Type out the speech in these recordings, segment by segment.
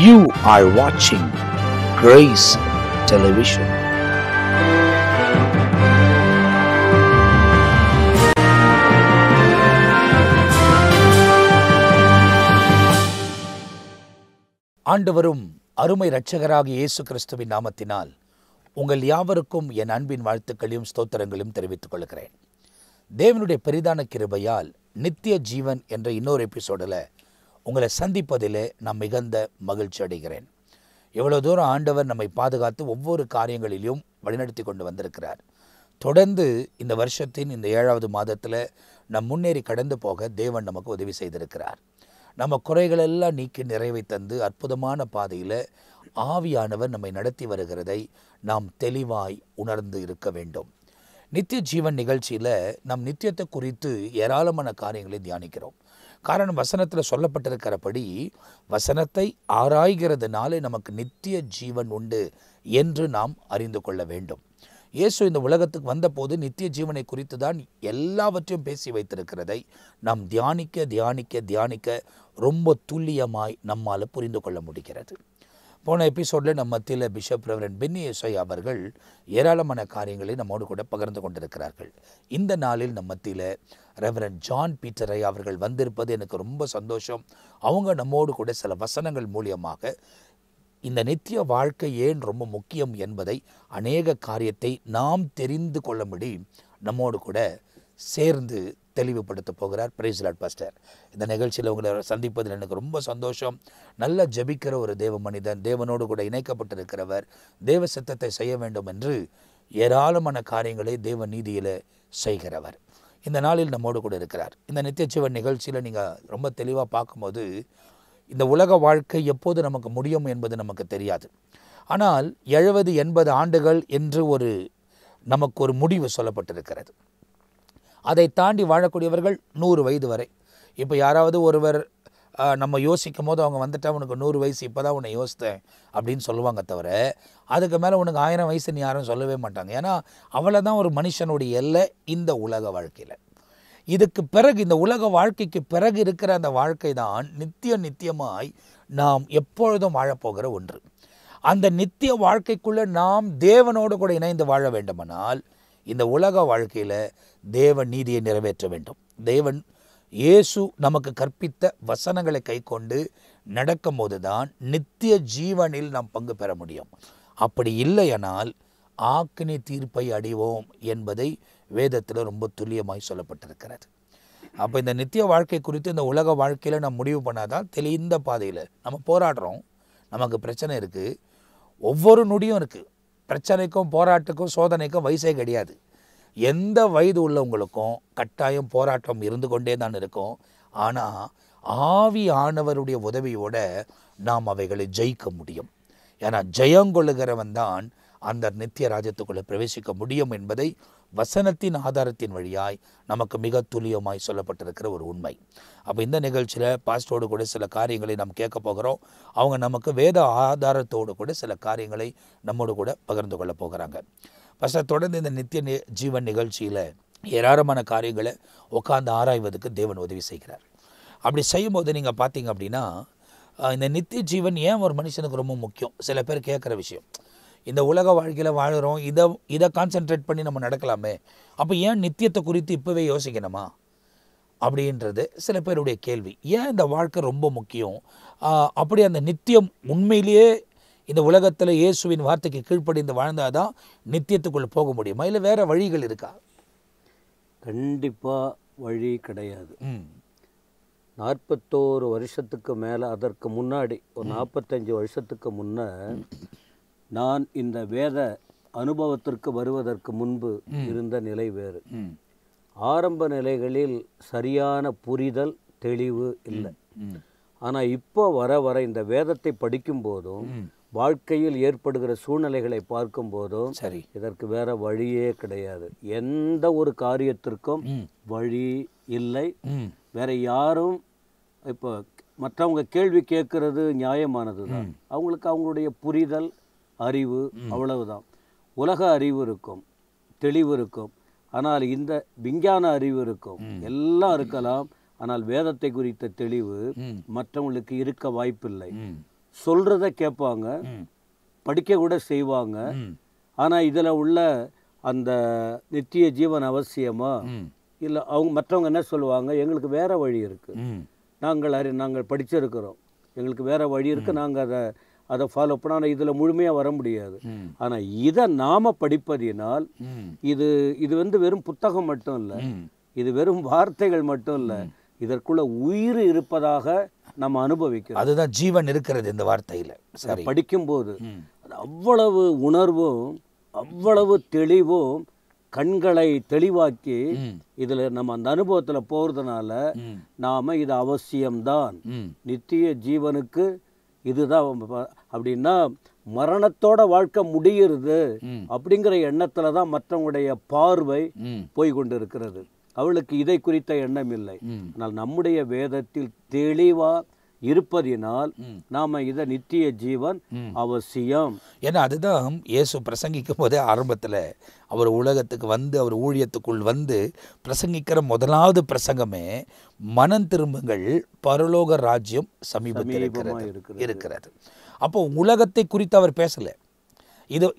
You are watching Grace Television. ஆண்டவரும் அருமை இரட்சகராகிய இயேசு கிறிஸ்துவின் நாமத்தினால் உங்கள் யாவருக்கும் என் அன்பின் வாழ்த்துக்களையும் ஸ்தோத்திரங்களையும் தெரிவித்துக் கொள்கிறேன். தேவனுடைய பெரிதான கிருபையால் நித்திய ஜீவன் என்ற இன்னொரு எபிசோடில் உங்களை சந்திப்பதிலே நான் மிகுந்த மகிழ்ச்சி அடைகிறேன். எவ்வளோ தூரம் ஆண்டவர் நம்மை பாதுகாத்து ஒவ்வொரு காரியங்களிலும் வழிநடத்தி கொண்டு வந்திருக்கிறார். தொடர்ந்து இந்த வருஷத்தின் இந்த 7வது மாதத்தில் நம் முன்னேறி கடந்து போக தேவன் நமக்கு உதவி செய்திருக்கிறார். நம்ம குறைகளெல்லாம் நீக்கி நிறைவை தந்து அற்புதமான பாதையில் ஆவியானவர் நம்மை நடத்தி வருகிறதை நாம் தெளிவாய் உணர்ந்து இருக்க வேண்டும். நித்திய ஜீவன் நிகழ்ச்சியில் நம் நித்தியத்தை குறித்து ஏராளமான காரியங்களை தியானிக்கிறோம். காரணம், வசனத்தில் சொல்லப்பட்டிருக்கிறபடி வசனத்தை ஆராய்கிறதுனாலே நமக்கு நித்திய ஜீவன் உண்டு என்று நாம் அறிந்து கொள்ள வேண்டும். இயேசு இந்த உலகத்துக்கு வந்தபோது நித்திய ஜீவனை குறித்து தான் எல்லாவற்றையும் பேசி வைத்திருக்கிறதை நாம் தியானிக்க ரொம்ப துல்லியமாய் நம்மால் புரிந்து கொள்ள முடிகிறது. போன எபிசோடில் நம்ம மத்தியில் பிஷப் ரெவரண்ட் பென்னி எஸ்ஐ அவர்கள் ஏராளமான காரியங்களை நம்மோடு கூட பகிர்ந்து கொண்டிருக்கிறார்கள். இந்த நாளில் நம்ம மத்தியில் ரெவரண்ட் ஜான் பீட்டர் ஐயா அவர்கள் வந்திருப்பது எனக்கு ரொம்ப சந்தோஷம். அவங்க நம்மோடு கூட சில வசனங்கள் மூலியமாக இந்த நித்திய வாழ்க்கை ஏன் ரொம்ப முக்கியம் என்பதை அநேக காரியத்தை நாம் தெரிந்து கொள்ளும்படி நம்மோடு கூட சேர்ந்து தெளிவுபடுத்த போகிறார். Praise lord pastor. இந்த நிகழ்ச்சியில் உங்களை சந்திப்பதில் எனக்கு ரொம்ப சந்தோஷம். நல்லா ஜெபிக்கிற ஒரு தேவ மனிதன், தேவனோடு கூட இணைக்கப்பட்டிருக்கிறவர், தேவ சித்தத்தை செய்ய வேண்டும் என்று ஏராளமான காரியங்களை தேவ நீதியில் செய்கிறவர் இந்த நாளில் நம்மோடு கூட இருக்கிறார். இந்த நித்திய ஜீவன் நிகழ்ச்சியில் நீங்கள் ரொம்ப தெளிவாக பார்க்கும்போது இந்த உலக வாழ்க்கை எப்போது நமக்கு முடியும் என்பது நமக்கு தெரியாது. ஆனால் 70-80 ஆண்டுகள் என்று நமக்கு ஒரு முடிவு சொல்லப்பட்டிருக்கிறது. அதை தாண்டி வாழக்கூடியவர்கள் 100 வயது வரை. இப்போ யாராவது ஒருவர் நம்ம யோசிக்கும் போது அவங்க வந்துட்டா உனக்கு 100 வயசு இப்போ தான் உன்னை யோசித்தேன் அப்படின்னு சொல்லுவாங்க தவிர அதுக்கு மேலே உனக்கு 1000 வயசுன்னு யாரும் சொல்லவே மாட்டாங்க. ஏன்னா அவ்வளோதான் ஒரு மனுஷனுடைய எல்லை இந்த உலக வாழ்க்கையில். இதுக்கு பிறகு, இந்த உலக வாழ்க்கைக்கு பிறகு இருக்கிற அந்த வாழ்க்கை தான் நித்தியமாய் நாம் எப்பொழுதும் வாழப்போகிற ஒன்று. அந்த நித்திய வாழ்க்கைக்குள்ளே நாம் தேவனோடு கூட இணைந்து வாழ வேண்டுமானால் இந்த உலக வாழ்க்கையில் தேவன் நீதியை நிறைவேற்ற வேண்டும். தேவன் இயேசு நமக்கு கற்பித்த வசனங்களை கை கொண்டு நடக்கும் போது தான் நித்திய ஜீவனில் நாம் பங்கு பெற முடியும். அப்படி இல்லையானால் ஆக்கினி தீர்ப்பை அடைவோம் என்பதை வேதத்தில் ரொம்ப துல்லியமாய் சொல்லப்பட்டிருக்கிறது. அப்போ இந்த நித்திய வாழ்க்கை குறித்து இந்த உலக வாழ்க்கையில் நம்ம முடிவு பண்ணாதான் தெளிந்த பாதையில் நம்ம போராடுறோம். நமக்கு பிரச்சனை இருக்குது, ஒவ்வொரு நொடியும் இருக்குது. பிரச்சனைக்கும் போராட்டத்துக்கும் சோதனைக்கும் வயசே கிடையாது. எந்த வயது உள்ளவங்களுக்கும் கட்டாயம் போராட்டம் இருந்து கொண்டே தான் இருக்கும். ஆனால் ஆவியானவருடைய உதவியோடு நாம் அவைகளை ஜெயிக்க முடியும். ஏன்னா ஜெயங்கொள்ளுகிறவன் தான் அந்த நித்திய ராஜ்யத்துக்குள்ளே பிரவேசிக்க முடியும் என்பதை வசனத்தின் ஆதாரத்தின் வழியாய் நமக்கு மிக துல்லியமாய் சொல்லப்பட்டிருக்கிற ஒரு உண்மை. அப்போ இந்த நிகழ்ச்சியில் பாஸ்டரோடு கூட சில காரியங்களை நாம் கேட்க போகிறோம். அவங்க நமக்கு வேத ஆதாரத்தோடு கூட சில காரியங்களை நம்மோடு கூட பகிர்ந்து கொள்ள போகிறாங்க. பாஸ்டர், தொடர்ந்து இந்த நித்திய ஜீவன் நிகழ்ச்சியில் ஏராளமான காரியங்களை உட்கார்ந்து ஆராய்வதற்கு தேவன் உதவி செய்கிறார். அப்படி செய்யும்போது நீங்கள் பார்த்தீங்க அப்படின்னா இந்த நித்திய ஜீவன் ஏன் ஒரு மனுஷனுக்கு ரொம்ப முக்கியம்? சில பேர் கேட்குற விஷயம், இந்த உலக வாழ்க்கையில் வாழுகிறோம், இதை கான்சென்ட்ரேட் பண்ணி நம்ம நடக்கலாமே, அப்போ ஏன் நித்தியத்தை குறித்து இப்போவே யோசிக்கணுமா அப்படின்றது சில பேருடைய கேள்வி. ஏன் இந்த வாழ்க்கை ரொம்ப முக்கியம்? அப்படி அந்த நித்தியம் உண்மையிலேயே இந்த உலகத்தில் இயேசுவின் வார்த்தைக்கு கீழ்ப்படிந்து வாழ்ந்தால் தான் நித்தியத்துக்குள்ளே போக முடியுமா, இல்லை வேறு வழிகள் இருக்கா? கண்டிப்பாக வழி கிடையாது. 41 வருஷத்துக்கு மேலே, அதற்கு முன்னாடி ஒரு 45 வருஷத்துக்கு முன்னே நான் இந்த வேத அனுபவத்திற்கு வருவதற்கு முன்பு இருந்த நிலை வேறு. ஆரம்ப நிலைகளில் சரியான புரிதல், தெளிவு இல்லை. ஆனால் இப்போ வர இந்த வேதத்தை படிக்கும் போதும் வாழ்க்கையில் ஏற்படுகிற சூழ்நிலைகளை பார்க்கும் போதும் சரி, இதற்கு வேற வழியே கிடையாது. எந்த ஒரு காரியத்திற்கும் வழி இல்லை. வேற யாரும் இப்போ மற்றவங்க கேள்வி கேட்கறது நியாயமானது தான். அவங்களுக்கு அவங்களுடைய புரிதல், அறிவு அவ்வளவுதான். உலக அறிவு இருக்கும், தெளிவு இருக்கும். ஆனால் இந்த விஞ்ஞான அறிவு இருக்கும், எல்லாம் இருக்கலாம். ஆனால் வேதத்தை குறித்த தெளிவு மற்றவங்களுக்கு இருக்க வாய்ப்பில்லை. சொல்றத கேட்பாங்க, படிக்க கூட செய்வாங்க. ஆனால் இதில் உள்ள அந்த நித்திய ஜீவன் அவசியமா இல்லை? அவங்க மற்றவங்க என்ன சொல்லுவாங்க, எங்களுக்கு வேற வழி இருக்குது, நாங்கள் படிச்சிருக்கிறோம், எங்களுக்கு வேற வழி இருக்குது, நாங்கள் அதை ஃபாலோ பண்ண. ஆனால் இதில் முழுமையாக வர முடியாது. ஆனால் இதை நாம் படிப்பதினால் இது வெறும் புத்தகம் மட்டும் இல்லை, இது வெறும் வார்த்தைகள் மட்டும் இல்லை, இதற்குள்ள உயிர் இருப்பதாக நம்ம அனுபவிக்கிறோம். அதுதான் ஜீவன் இருக்கிறது இந்த வார்த்தையில். சரி, படிக்கும்போது அவ்வளவு உணர்வும் அவ்வளவு தெளிவும் கண்களை தெளிவாக்கி இதில் நம்ம அந்த அனுபவத்தில் போகிறதுனால நாம் இது அவசியம்தான், நித்திய ஜீவனுக்கு இதுதான். அப்படின்னா மரணத்தோட வாழ்க்கை முடிகிறது அப்படிங்கிற எண்ணத்துல தான் மற்றவங்களுடைய பார்வை போய்கொண்டு இருக்கிறது. அவளுக்கு இதை குறித்த எண்ணம் இல்லை. ஆனால் நம்முடைய வேதத்தில் தெளிவா இருப்பதினால் நாம இதை நித்திய ஜீவன் அவசியம். ஏன்னா அதுதான் இயேசு பிரசங்கிக்கும் போதே ஆரம்பத்தில் அவர் உலகத்துக்கு வந்து அவர் ஊழியத்துக்குள் வந்து பிரசங்கிக்கிற முதலாவது பிரசங்கமே மனம் திரும்புங்கள், பரலோக ராஜ்யம் சமீபத்தில் இருக்கிறது. அப்போ உலகத்தை குறித்து அவர் பேசலை.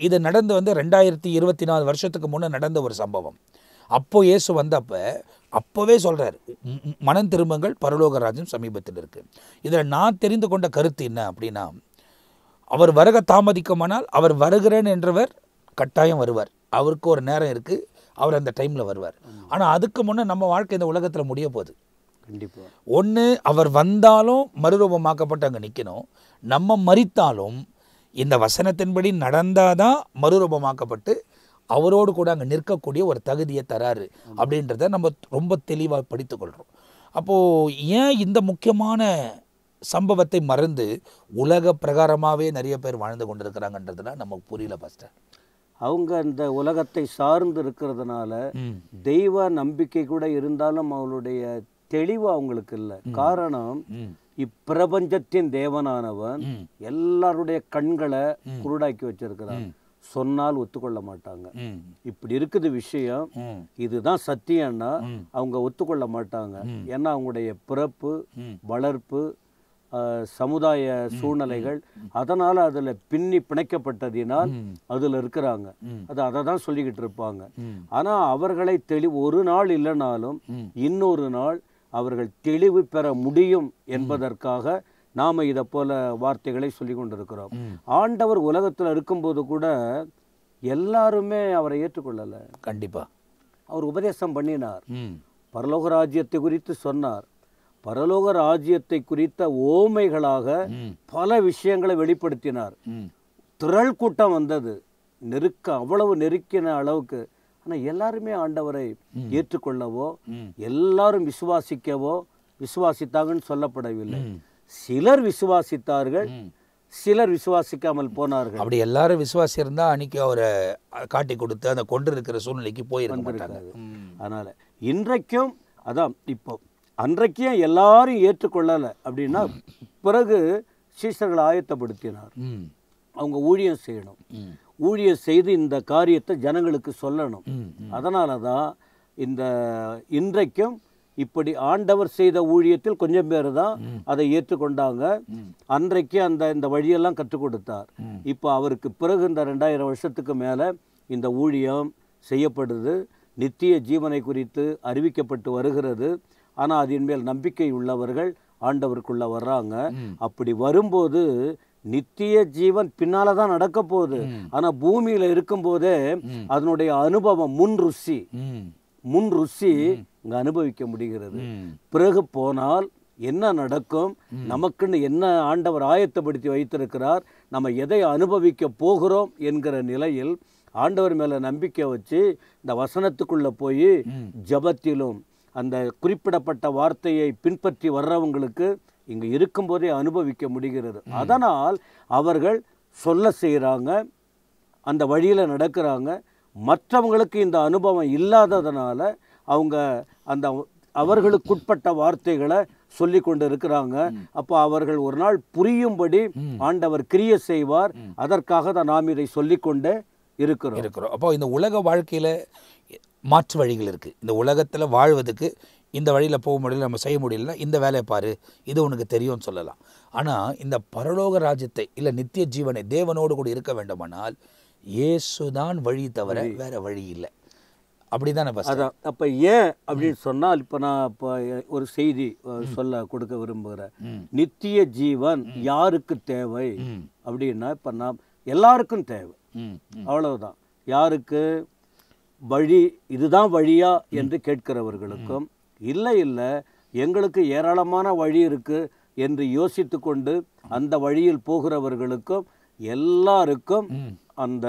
இது நடந்து வந்து 2024 வருஷத்துக்கு முன்னே நடந்த ஒரு சம்பவம். அப்போ இயேசு அப்போவே சொல்கிறார், மனம் திரும்புங்கள், பரலோக ராஜ்யம் சமீபத்தில் இருக்குது. இதில் நான் தெரிந்து கொண்ட கருத்து என்ன அப்படின்னா, அவர் வருக தாமதிக்குமானால் அவர் வருகிறேன் என்றவர் கட்டாயம் வருவார். அவருக்கு ஒரு நேரம் இருக்குது, அவர் அந்த டைமில் வருவார். ஆனால் அதுக்கு முன்னே நம்ம வாழ்க்கை இந்த உலகத்தில் முடிய போகுது. கண்டிப்பாக ஒன்று அவர் வந்தாலும் மறுரூபமாக்கப்பட்டு அங்கே நிற்கணும், நம்ம மரித்தாலும் இந்த வசனத்தின்படி நடந்தாதான் மறுரூபமாக்கப்பட்டு அவரோடு கூட அங்கே நிற்கக்கூடிய ஒரு தகுதியை தராரு அப்படின்றத நம்ம ரொம்ப தெளிவாக படித்துக்கொள்கிறோம். அப்போது ஏன் இந்த முக்கியமான சம்பவத்தை மறந்து உலக பிரகாரமாகவே நிறைய பேர் வாழ்ந்து கொண்டிருக்கிறாங்கன்றதுனா நமக்கு புரியல பாஸ்டர். அவங்க அந்த உலகத்தை சார்ந்து இருக்கிறதுனால தெய்வ நம்பிக்கை கூட இருந்தாலும் அவளுடைய தெளிவு அவங்களுக்கு இல்லை. காரணம், இப்பிரபஞ்சத்தின் தேவனானவன் எல்லாருடைய கண்களை குருடாக்கி வச்சிருக்கிறான். சொன்னால் ஒத்துக்கொள்ள மாட்டாங்க. இப்படி இருக்குது விஷயம், இதுதான் சத்தியம்னா அவங்க ஒத்துக்கொள்ள மாட்டாங்க. ஏன்னா அவங்களுடைய பிறப்பு, வளர்ப்பு, சமுதாய சூழ்நிலைகள், அதனால அதுல பின்னி பிணைக்கப்பட்டதினால் அதுல இருக்கிறாங்க. அதை தான் சொல்லிக்கிட்டு இருப்பாங்க. ஆனா அவர்களை ஒரு நாள் இல்லைனாலும் இன்னொரு நாள் அவர்கள் தெளிவு பெற முடியும் என்பதற்காக நாம இதை போல வார்த்தைகளை சொல்லி கொண்டிருக்கிறோம். ஆண்டவர் உலகத்தில் இருக்கும்போது கூட எல்லாருமே அவரை ஏற்றுக்கொள்ளல. கண்டிப்பா அவர் உபதேசம் பண்ணினார், பரலோக ராஜ்யத்தை குறித்து சொன்னார், பரலோக ராஜ்யத்தை குறித்த ஓமைகளாக பல விஷயங்களை வெளிப்படுத்தினார். திரள் கூட்டம் வந்தது, அவ்வளவு நெருக்கின அளவுக்கு. ஆனால் எல்லாருமே ஆண்டவரை ஏற்றுக்கொள்ளவோ எல்லாரும் விசுவாசித்தாங்கன்னு சொல்லப்படவில்லை. சிலர் விசுவாசித்தார்கள், சிலர் விசுவாசிக்காமல் போனார்கள். அப்படி எல்லாரும் விசுவாசி இருந்தா அன்னைக்கு அவரை காட்டி கொடுத்து அந்த கொண்டு இருக்கிற சூழ்நிலைக்கு போயிருக்காங்க. அதனால இன்றைக்கும் அதான், இப்போ அன்றைக்கும் எல்லாரும் ஏற்றுக்கொள்ளலை அப்படின்னா பிறகு சீஷர்களை ஆயத்தப்படுத்தினார். அவங்க ஊழியம் செய்யணும், ஊழியம் செய்து இந்த காரியத்தை ஜனங்களுக்கு சொல்லணும். அதனால தான் இன்றைக்கும் இப்படி ஆண்டவர் செய்த ஊழியத்தில் கொஞ்சம் பேர் தான் அதை ஏற்றுக்கொண்டாங்க. அன்றைக்கு இந்த வழியெல்லாம் கற்றுக் கொடுத்தார். இப்போ அவருக்கு பிறகு இந்த 2000 வருஷத்துக்கு மேலே இந்த ஊழியம் செய்யப்படுது, நித்திய ஜீவனை குறித்து அறிவிக்கப்பட்டு வருகிறது. ஆனால் அதன் மேல் நம்பிக்கை உள்ளவர்கள் ஆண்டவருக்குள்ள வர்றாங்க. அப்படி வரும்போது நித்திய ஜீவன் பின்னால தான் நடக்க போகுது. ஆனா பூமியில இருக்கும் போதே அதனுடைய அனுபவம் முன் ருசி இங்க அனுபவிக்க முடிகிறது. பிறகு போனால் என்ன நடக்கும், நமக்குன்னு என்ன ஆண்டவர் ஆயத்தப்படுத்தி வைத்திருக்கிறார், நம்ம எதை அனுபவிக்க போகிறோம் என்கிற நிலையில் ஆண்டவர் மேல நம்பிக்கை வச்சு இந்த வசனத்துக்குள்ள போய் ஜபத்திலும் அந்த குறிப்பிடப்பட்ட வார்த்தையை பின்பற்றி வர்றவங்களுக்கு இங்க இருக்கும்போதே அனுபவிக்க முடிகிறது. அதனால் அவர்கள் சொல்ல செய்கிறாங்க, அந்த வழியில நடக்கிறாங்க. மற்றவங்களுக்கு இந்த அனுபவம் இல்லாததுனால அவங்க அவர்களுக்குட்பட்ட வார்த்தைகளை சொல்லி கொண்டு இருக்கிறாங்க. அப்போ அவர்கள் ஒரு நாள் புரியும்படி ஆண்டவர் கிரியை செய்வார். அதற்காக தான் நாம் இதை சொல்லிக்கொண்டே இருக்கிறோம். அப்போ இந்த உலக வாழ்க்கையில மாற்று வழிகள் இருக்குது. இந்த உலகத்தில் வாழ்வதற்கு இந்த வழியில் போக முடியல, நம்ம செய்ய முடியலன்னா இந்த வேலையை பாரு, இது உனக்கு தெரியும்னு சொல்லலாம். ஆனால் இந்த பரலோக ராஜ்யத்தை இல்லை நித்திய ஜீவனை தேவனோடு கூட இருக்க வேண்டுமானால் இயேசுதான் வழி தவிர வேற வழி இல்லை. அப்படிதானே பாஸ்டர்? அதான். அப்போ ஏன் அப்படின்னு சொன்னால், இப்போ நான் இப்போ ஒரு செய்தி சொல்ல கொடுக்க விரும்புகிறேன். நித்திய ஜீவன் யாருக்கு தேவை அப்படின்னா, இப்போ நாம் எல்லாருக்கும் தேவை, அவ்வளவுதான். யாருக்கு? வழி இதுதான் வழியா என்று கேட்கிறவர்களுக்கும், இல்லை இல்லை எங்களுக்கு ஏராளமான வழி இருக்கு என்று யோசித்து கொண்டு அந்த வழியில் போகிறவர்களுக்கும் எல்லாருக்கும் அந்த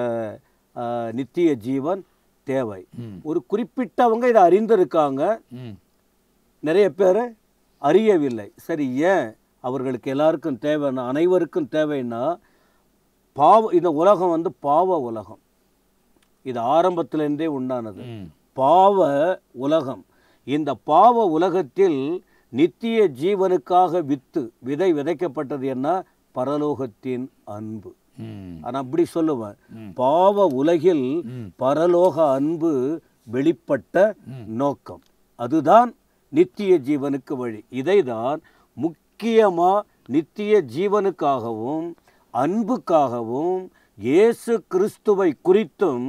நித்திய ஜீவன் தேவை. ஒரு குறிப்பிட்டவங்க இதை அறிந்திருக்காங்க, நிறைய பேர் அறியவில்லை. சரி, ஏன் அவர்களுக்கு எல்லாருக்கும் தேவைன்னா, அனைவருக்கும் தேவைன்னா, இந்த உலகம் வந்து பாவ உலகம். இது ஆரம்பத்திலிருந்தே உண்டானது பாவ உலகம். இந்த பாவ உலகத்தில் நித்திய ஜீவனுக்காக விதை விதைக்கப்பட்டது என்ன? பரலோகத்தின் அன்பு. நான் அப்படி சொல்லுவேன், பாவ உலகில் பரலோக அன்பு வெளிப்பட்ட நோக்கம், அதுதான் நித்திய ஜீவனுக்கு வழி. இதைதான் முக்கியமா நித்திய ஜீவனுக்காகவும் அன்புக்காகவும் இயேசு கிறிஸ்துவை குறித்தும்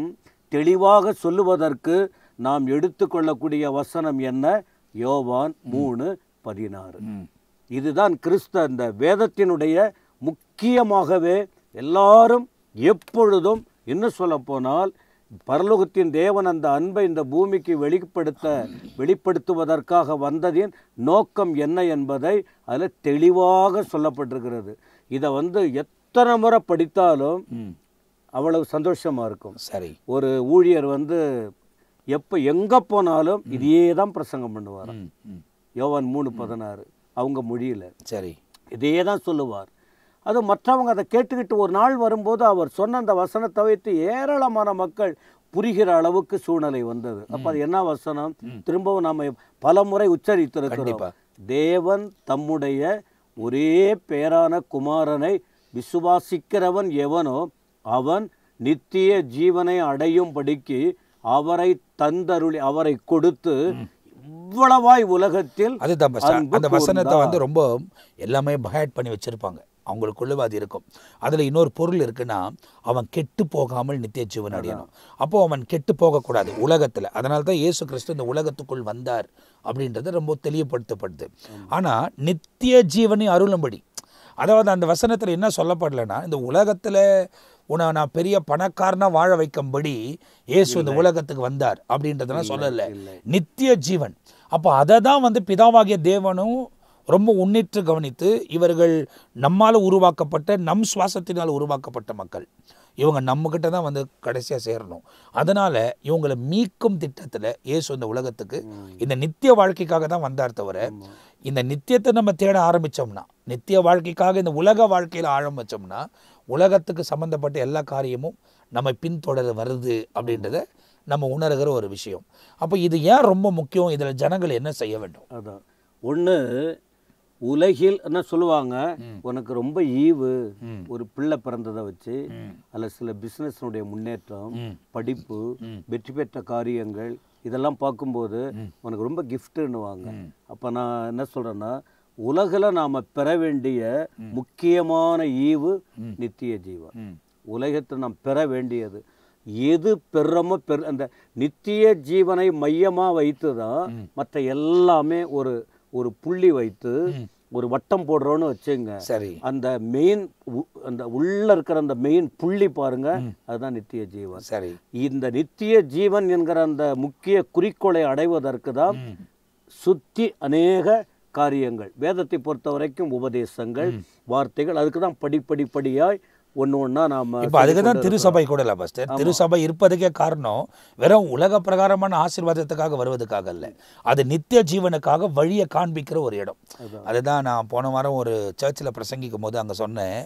தெளிவாக சொல்லுவதற்கு நாம் எடுத்துக்கொள்ளக்கூடிய வசனம் என்ன? யோவான் 3:16. இதுதான் இந்த வேதத்தினுடைய முக்கியமாகவே எல்லாரும் எப்பொழுதும், இன்னும் சொல்ல போனால் பரலோகத்தின் தேவன் அந்த அன்பை இந்த பூமிக்கு வெளிப்படுத்துவதற்காக வந்ததின் நோக்கம் என்ன என்பதை அதில் தெளிவாக சொல்லப்பட்டிருக்கிறது. இதை வந்து எத்தனை முறை படித்தாலும் அவ்வளவு சந்தோஷமா இருக்கும். சரி, ஒரு ஊழியர் வந்து எப்போ எங்கே போனாலும் இதையே தான் பிரசங்கம் பண்ணுவார். யோவான் 3:16 அவங்க மொழியில் சரி இதே தான் சொல்லுவார். அது மற்றவங்க அதை கேட்டுக்கிட்டு ஒரு நாள் வரும்போது அவர் சொன்ன அந்த வசனத்தை வைத்து ஏராளமான மக்கள் புரிகிற அளவுக்கு சூழ்நிலை வந்தது. அப்போ அது என்ன வசனம்? திரும்பவும் நாம் பல முறை உச்சரித்திருக்கிறோம். தேவன் தம்முடைய ஒரே பேரான குமாரனை விசுவாசிக்கிறவன் எவனோ அவன் நித்திய ஜீவனை அடையும்படிக்கு அவரை தந்தருளி அவரை கொடுத்து இவ்வளவாய் உலகத்தில். அதுதான் அந்த வசனத்தை வந்து ரொம்ப எல்லாமே பயாட் பண்ணி வச்சிருப்பாங்க, அவங்களுக்குள்ள அது இருக்கும். அதில் இன்னொரு பொருள் இருக்குன்னா, அவன் கெட்டு போகாமல் நித்திய ஜீவன் அடையணும். அப்போ அவன் கெட்டு போகக்கூடாது உலகத்தில். அதனால தான் இயேசு கிறிஸ்து இந்த உலகத்துக்குள் வந்தார் அப்படின்றது ரொம்ப தெளிவுபடுத்தப்படுது. ஆனால் நித்திய ஜீவனை அருளும்படி, அதாவது அந்த வசனத்தில் என்ன சொல்லப்படலைன்னா, இந்த உலகத்தில் உன்னை நான் பெரிய பணக்காரனா வாழ வைக்கும்படி இயேசு இந்த உலகத்துக்கு வந்தார் அப்படின்றதெல்லாம் சொல்லலை, நித்திய ஜீவன். அப்போ அதை தான் வந்து பிதாவாகிய தேவனும் ரொம்ப உன்னிட்டு கவனித்து, இவர்கள் நம்மால் உருவாக்கப்பட்ட நம் சுவாசத்தினால் உருவாக்கப்பட்ட மக்கள், இவங்க நம்மக்கிட்ட தான் வந்து கடைசியாக சேரணும். அதனால் இவங்களை மீட்கும் திட்டத்தில் இயேசு இந்த உலகத்துக்கு இந்த நித்திய வாழ்க்கைக்காக தான் வந்தார் தவிர, இந்த நித்தியத்தை நம்ம தேட ஆரம்பித்தோம்னா, நித்திய வாழ்க்கைக்காக இந்த உலக வாழ்க்கையில் ஆரம்பித்தோம்னா, உலகத்துக்கு சம்மந்தப்பட்ட எல்லா காரியமும் நம்ம பின்தொடர வருது அப்படின்றத நம்ம உணர்கிற ஒரு விஷயம். அப்போ இது ஏன் ரொம்ப முக்கியம்? இதில் ஜனங்கள் என்ன செய்ய வேண்டும்? அதான் ஒன்று, உலகில் என்ன சொல்லுவாங்க, உனக்கு ரொம்ப ஈவு ஒரு பிள்ளை பிறந்ததை வச்சு, அல்ல சில பிஸ்னஸ்னுடைய முன்னேற்றம், படிப்பு, வெற்றி பெற்ற காரியங்கள், இதெல்லாம் பார்க்கும்போது உனக்கு ரொம்ப கிஃப்ட்டுன்னுவாங்க. அப்போ நான் என்ன சொல்கிறேன்னா, உலகில் நாம் பெற வேண்டிய முக்கியமான ஈவு நித்திய ஜீவன். உலகத்தை நாம் பெற வேண்டியது எது பெறமோ அந்த நித்திய ஜீவனை மையமாக வைத்து தான் மற்ற எல்லாமே ஒரு புள்ளி வைத்து ஒரு வட்டம் போடுறோன்னு வச்சுங்க. சரி, அந்த மெயின் அந்த உள்ள இருக்கிற அந்த மெயின் புள்ளி பாருங்க, அதுதான் நித்திய ஜீவன். சரி, இந்த நித்திய ஜீவன் என்கிற அந்த முக்கிய குறிக்கோளை அடைவதற்கு தான் சுத்தி அநேக காரியங்கள், வேதத்தை பொறுத்த வரைக்கும் உபதேசங்கள், வார்த்தைகள், அதுக்கு தான் படிப்படியாய் ஒன்று ஒன்றா நாம். இப்போ அதுக்கு தான் திருசபை கூட இல்லை பாஸ்டர். திருசபை இருப்பதுக்கே காரணம் வெறும் உலக பிரகாரமான ஆசீர்வாதத்துக்காக வருவதுக்காக இல்லை, அது நித்திய ஜீவனுக்காக வழியை காண்பிக்கிற ஒரு இடம். அதுதான் நான் போன வாரம் ஒரு சர்ச்சில் பிரசங்கிக்கும் போது அங்கே சொன்னேன்,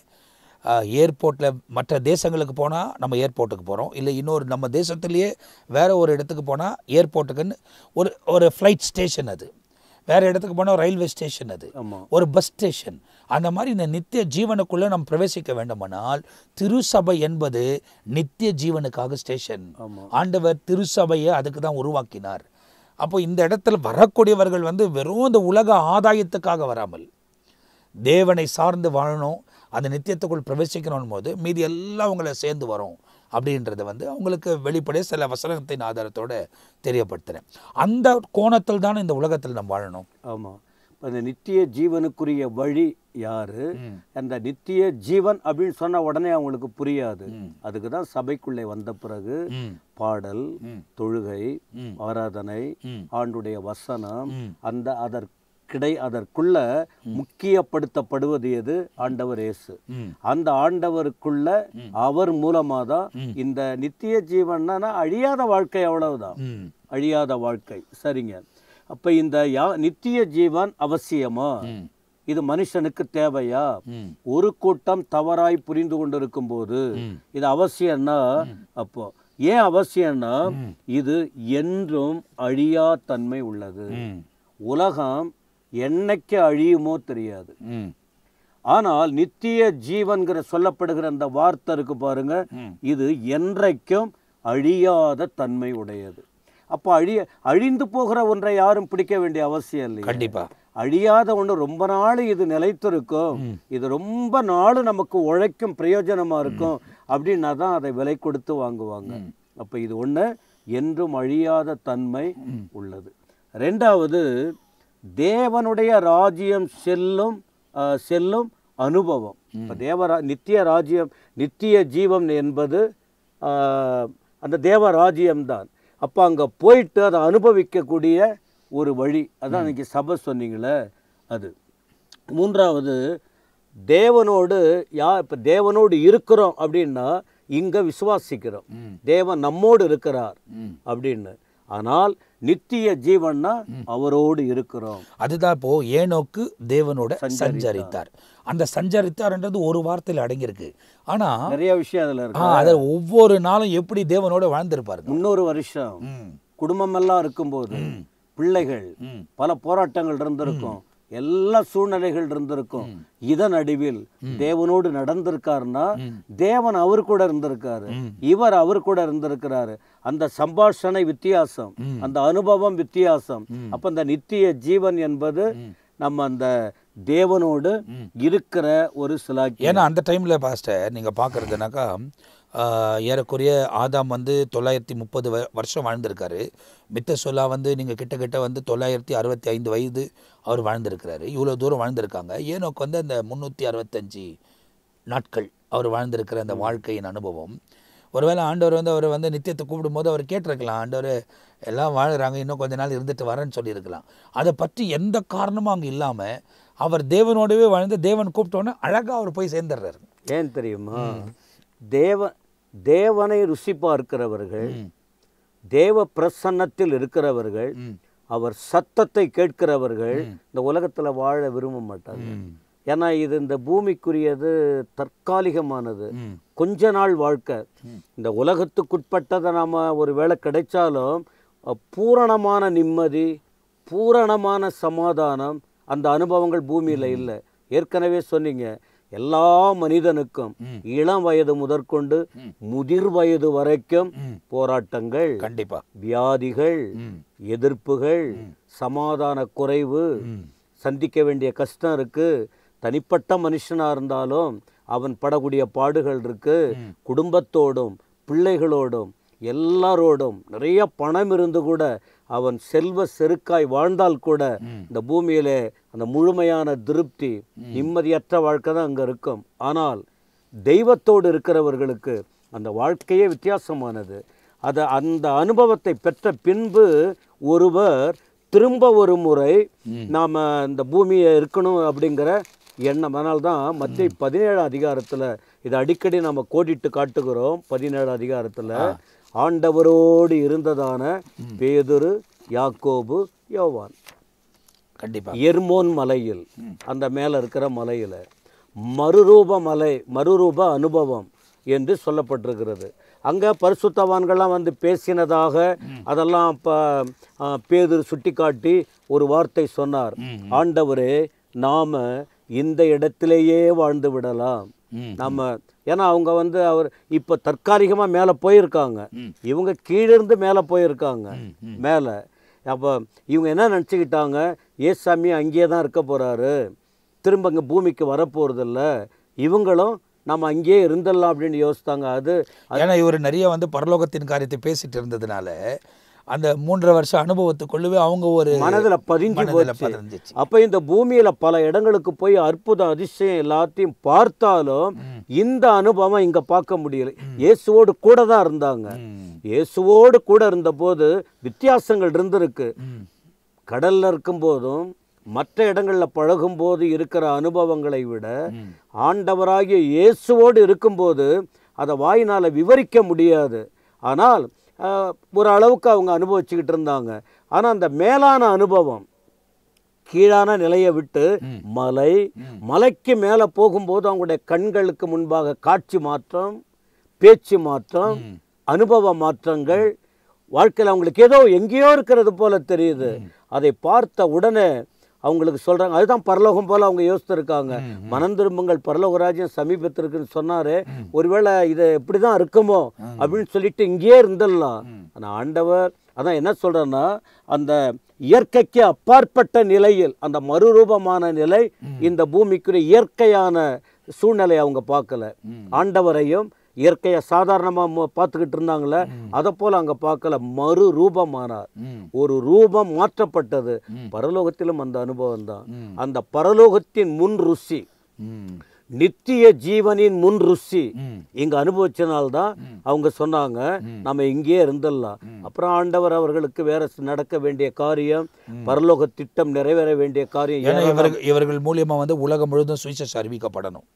ஏர்போர்ட்டில் மற்ற தேசங்களுக்கு போனால் நம்ம ஏர்போர்ட்டுக்கு போகிறோம், இல்லை இன்னொரு நம்ம தேசத்துலேயே வேறு ஒரு இடத்துக்கு போனால் ஏர்போர்ட்டுக்குன்னு ஒரு ஃப்ளைட் ஸ்டேஷன், அது வேறு இடத்துக்கு போனால் ரயில்வே ஸ்டேஷன், அது ஒரு பஸ் ஸ்டேஷன். அந்த மாதிரி இந்த நித்திய ஜீவனுக்குள்ளே நம்ம பிரவேசிக்க வேண்டுமானால் திருசபை என்பது நித்திய ஜீவனுக்காக ஸ்டேஷன். ஆண்டவர் திருசபையை அதுக்கு தான் உருவாக்கினார். அப்போ இந்த இடத்துல வரக்கூடியவர்கள் வந்து வெறும் இந்த உலக ஆதாயத்துக்காக வராமல் தேவனை சார்ந்து வாழணும், அந்த நித்தியத்துக்குள் பிரவேசிக்கணும் போது மீதி எல்லாம் அவங்கள சேர்ந்து வரும் அப்படின்றத வந்து அவங்களுக்கு வெளிப்படைய சில வசனத்தின் ஆதாரத்தோடு தெரியப்படுத்துகிறேன். அந்த கோணத்தில் தான் இந்த உலகத்தில் நம்ம வாழணும். ஆமாம். அந்த நித்திய ஜீவனுக்குரிய வழி யாரு, அந்த நித்திய ஜீவன் அப்படின்னு சொன்ன உடனே அவங்களுக்கு புரியாது. அதுக்கு தான் சபைக்குள்ளே வந்த பிறகு பாடல், தொழுகை, ஆராதனை, ஆண்டுடைய வசனம், அந்த அதற்குள்ள முக்கியப்படுத்தப்படுவது எது? ஆண்டவர் இயேசு. அந்த ஆண்டவருக்குள்ள அவர் மூலமா தான் இந்த நித்திய ஜீவன்னா அழியாத வாழ்க்கை, அவ்வளவுதான், அழியாத வாழ்க்கை. சரிங்க. அப்ப இந்த நித்திய ஜீவன் அவசியமா? இது மனுஷனுக்கு தேவையா? ஒரு கூட்டம் தவறாய் புரிந்து கொண்டிருக்கும் போது இது அவசியம்னா, அப்போ ஏன் அவசியம்னா இது என்றும் அழியா தன்மை உள்ளது. உலகம் என்னைக்கு அழியுமோ தெரியாது. ஆனால் நித்திய ஜீவன்கிற சொல்லப்படுகிற அந்த வார்த்தை இருக்கு பாருங்க, இது என்றைக்கும் அழியாத தன்மை உடையது. அப்போ அழிந்து போகிற ஒன்றை யாரும் பிடிக்க வேண்டிய அவசியம் இல்லை. கண்டிப்பா அழியாத ஒன்று ரொம்ப நாள் இது நிலைத்திருக்கும், இது ரொம்ப நாள் நமக்கு உழைக்கும், பிரயோஜனமா இருக்கும் அப்படின்னா தான் அதை விலை கொடுத்து வாங்குவாங்க. அப்ப இது ஒண்ணு என்றும் அழியாத தன்மை உள்ளது. ரெண்டாவது, தேவனுடைய ராஜ்யம் செல்லும் அனுபவம். நித்திய ராஜ்யம், நித்திய ஜீவன் என்பது அந்த தேவ ராஜ்யம்தான். அப்போ அங்கே போயிட்டு அதை அனுபவிக்கக்கூடிய ஒரு வழி, அதான் இன்னைக்கு சபை சொன்னீங்களே அது. மூன்றாவது, தேவனோடு இப்போ தேவனோடு இருக்கிறோம் அப்படின்னா இங்கே விசுவாசிக்கிறோம், தேவன் நம்மோடு இருக்கிறார் அப்படின்னு. ஆனால் நித்திய ஜீவன்னா அவரோடு இருக்கிறோம். அதுதான் இப்போ ஏனோக்கு தேவனோட சஞ்சரித்தார். அந்த சஞ்சரித்தார்ன்றது ஒரு வார்த்தையில் அடங்கியிருக்கு. ஆனா நிறைய விஷயம் அதுல இருக்கு. அதில் ஒவ்வொரு நாளும் எப்படி தேவனோட வாழ்ந்திருப்பாரு. 300 வருஷம் குடும்பம் எல்லாம் இருக்கும்போது, பிள்ளைகள், பல போராட்டங்கள் இருந்திருக்கும், எல்லா சூழ்நிலைகள் இருந்திருக்கும். இதன் நடுவில் தேவனோடு நடந்திருக்காருன்னா தேவன் அவர் கூட இருந்திருக்காரு, இவர் அவர் கூட இருந்திருக்கிறாரு. அந்த சம்பாஷணை வித்தியாசம், அந்த அனுபவம் வித்தியாசம். அப்ப அந்த நித்திய ஜீவன் என்பது நம்ம அந்த தேவனோடு இருக்கிற ஒரு சிலாக்கியம். ஏன்னா அந்த டைம்ல பாஸ்டர் நீங்க பாக்குறதுனாக்கா ஏறக்குறைய ஆதாம் வந்து 930 வருஷம் வாழ்ந்திருக்காரு. மித்தசோலா வந்து நீங்கள் கிட்ட வந்து 965 வயது அவர் வாழ்ந்திருக்கிறாரு. இவ்வளோ தூரம் வாழ்ந்திருக்காங்க. ஏனோக்கு வந்து அந்த 365 நாட்கள் அவர் வாழ்ந்திருக்கிற அந்த வாழ்க்கையின் அனுபவம். ஒருவேளை ஆண்டவர் வந்து அவர் வந்து நித்தியத்தை கூப்பிடும்போது அவர் கேட்டிருக்கலாம், ஆண்டவர் எல்லாம் வாழ்கிறாங்க, இன்னும் கொஞ்ச நாள் இருந்துட்டு வரேன்னு சொல்லியிருக்கலாம். அதை பற்றி எந்த காரணமும் அங்கே இல்லாமல் அவர் தேவனோடவே வாழ்ந்து தேவன் கூப்பிட்டோன்னே அழகாக அவர் போய் சேர்ந்துடுறாரு. ஏன் தெரியுமா? தேவனை ருசி பார்க்கிறவர்கள், தேவ பிரசன்னத்தில் இருக்கிறவர்கள், அவர் சத்தத்தை கேட்கிறவர்கள் இந்த உலகத்துல வாழ விரும்ப மாட்டாங்க. ஏன்னா இது இந்த பூமிக்குரியது, தற்காலிகமானது, கொஞ்ச நாள் வாழ்க்கை. இந்த உலகத்துக்குட்பட்டதை நாம ஒரு வேளை கிடைச்சாலும் பூரணமான நிம்மதி, பூரணமான சமாதானம், அந்த அனுபவங்கள் பூமியில இல்லை. ஏற்கனவே சொன்னீங்க, எல்லா மனிதனுக்கும் இளம் வயது முதற்கொண்டு முதிர் வயது வரைக்கும் போராட்டங்கள், கண்டிப்பா வியாதிகள், எதிர்ப்புகள், சமாதான குறைவு, சந்திக்க வேண்டிய கஷ்டம் இருக்கு. தனிப்பட்ட மனுஷனா இருந்தாலும் அவன் படக்கூடிய பாடுகள் இருக்கு. குடும்பத்தோடும் பிள்ளைகளோடும் எல்லாரோடும் நிறைய பணம் இருந்து கூட அவன் செல்வ செருக்காய் வாழ்ந்தால் கூட இந்த பூமியிலே அந்த முழுமையான திருப்தி, நிம்மதியற்ற வாழ்க்கை தான் அங்கே இருக்கும். ஆனால் தெய்வத்தோடு இருக்கிறவர்களுக்கு அந்த வாழ்க்கையே வித்தியாசமானது. அந்த அனுபவத்தை பெற்ற பின்பு ஒருவர் திரும்ப ஒரு முறை நாம் இந்த பூமியை இருக்கணும் அப்படிங்கிற எண்ணம். அதனால்தான் மத்திய 17 அதிகாரத்தில் இதை அடிக்கடி நம்ம கோடிட்டு காட்டுகிறோம். 17 அதிகாரத்தில் ஆண்டவரோடு இருந்ததான பேதுரு, யாக்கோபு, யோவான், கண்டிப்பா எர்மோன் மலையில், அந்த மேல இருக்கிற மலையில மறுரூப அனுபவம் என்று சொல்லப்பட்டிருக்கிறது. அங்க பரிசுத்தவான்கள்லாம் வந்து பேசினதாக அதெல்லாம் பேதுரு சுட்டிக்காட்டி ஒரு வார்த்தை சொன்னார், ஆண்டவரே நாம இந்த இடத்திலேயே வாழ்ந்து விடலாம். நம்ம ஏன்னா அவங்க வந்து அவர் இப்ப தற்காலிகமா மேல போயிருக்காங்க, இவங்க கீழிருந்து மேல போயிருக்காங்க. மேல அப்போ இவங்க என்ன நினச்சிக்கிட்டாங்க, ஏசாமி அங்கேயே தான் இருக்க போகிறாரு, திரும்ப இங்கே பூமிக்கு வரப்போகிறதில்ல, இவங்களும் நம்ம அங்கேயே இருந்துடலாம் அப்படின்னு யோசித்தாங்க. ஏன்னா இவர் நிறைய வந்து பரலோகத்தின் காரியத்தை பேசிட்டு இருந்ததுனால அந்த 3.5 வருஷ அனுபவத்துக்குள்ளவே அவங்க ஒரு மனதில் பதிஞ்சிச்சு. அப்போ இந்த பூமியில் பல இடங்களுக்கு போய் அற்புதம் அதிசயம் எல்லாத்தையும் பார்த்தாலும் இந்த அனுபவம் இங்கே பார்க்க முடியல. இயேசுவோடு கூட தான் இருந்தாங்க. இயேசுவோடு கூட இருந்தபோது வித்தியாசங்கள் இருந்திருக்கு. கடலில் இருக்கும்போதும் மற்ற இடங்களில் பழகும்போது இருக்கிற அனுபவங்களை விட ஆண்டவராகிய இயேசுவோடு இருக்கும்போது அதை வாயினால் விவரிக்க முடியாது. ஆனால் ஒரு அளவுக்கு அவங்க அனுபவிச்சுக்கிட்டு இருந்தாங்க. ஆனால் அந்த மேலான அனுபவம் கீழான நிலையை விட்டு மலைக்கு மேலே போகும்போது அவங்களுடைய கண்களுக்கு முன்பாக காட்சி மாற்றம், பேச்சு மாற்றம், அனுபவ மாற்றங்கள், வாழ்க்கையில் அவங்களுக்கு ஏதோ எங்கேயோ இருக்கிறது போல தெரியுது. அதை பார்த்த உடனே அவங்களுக்கு சொல்கிறாங்க, அதுதான் பரலோகம் போல் அவங்க யோசித்துருக்காங்க. மனம் திரும்புங்கள் பரலோகராஜ்யம் சமீபத்திற்குன்னு சொன்னார். ஒருவேளை இது எப்படி தான் இருக்குமோ அப்படின்னு சொல்லிட்டு இங்கேயே இருந்துடலாம். ஆனால் ஆண்டவர் அதான் என்ன சொல்கிறேன்னா, அந்த இயற்கைக்கு அப்பாற்பட்ட நிலையில் அந்த மறுரூபமான நிலை, இந்த பூமிக்குரிய இயற்கையான சூழ்நிலை அவங்க பார்க்கல. ஆண்டவரையும் இயற்கையை சாதாரணமாக பார்த்துக்கிட்டு இருந்தாங்களே, அதை போல் அங்கே பார்க்கல. மறு ரூபமானார். ஒரு ரூபம் மாற்றப்பட்டது. பரலோகத்திலும் அந்த அனுபவம் தான். அந்த பரலோகத்தின் முன் ருசி, நித்திய ஜீவனின் முன் ருசி இங்கே அனுபவிச்சனால்தான் அவங்க சொன்னாங்க, நம்ம இங்கேயே இருந்துடலாம். அப்புறம் ஆண்டவர் அவர்களுக்கு வேற நடக்க வேண்டிய காரியம், பரலோக திட்டம் நிறைவேற வேண்டிய காரியம், இவர்கள் மூலியமாக வந்து உலகம் முழுவதும் சுவிசேஷம் அறிவிக்கப்படணும்.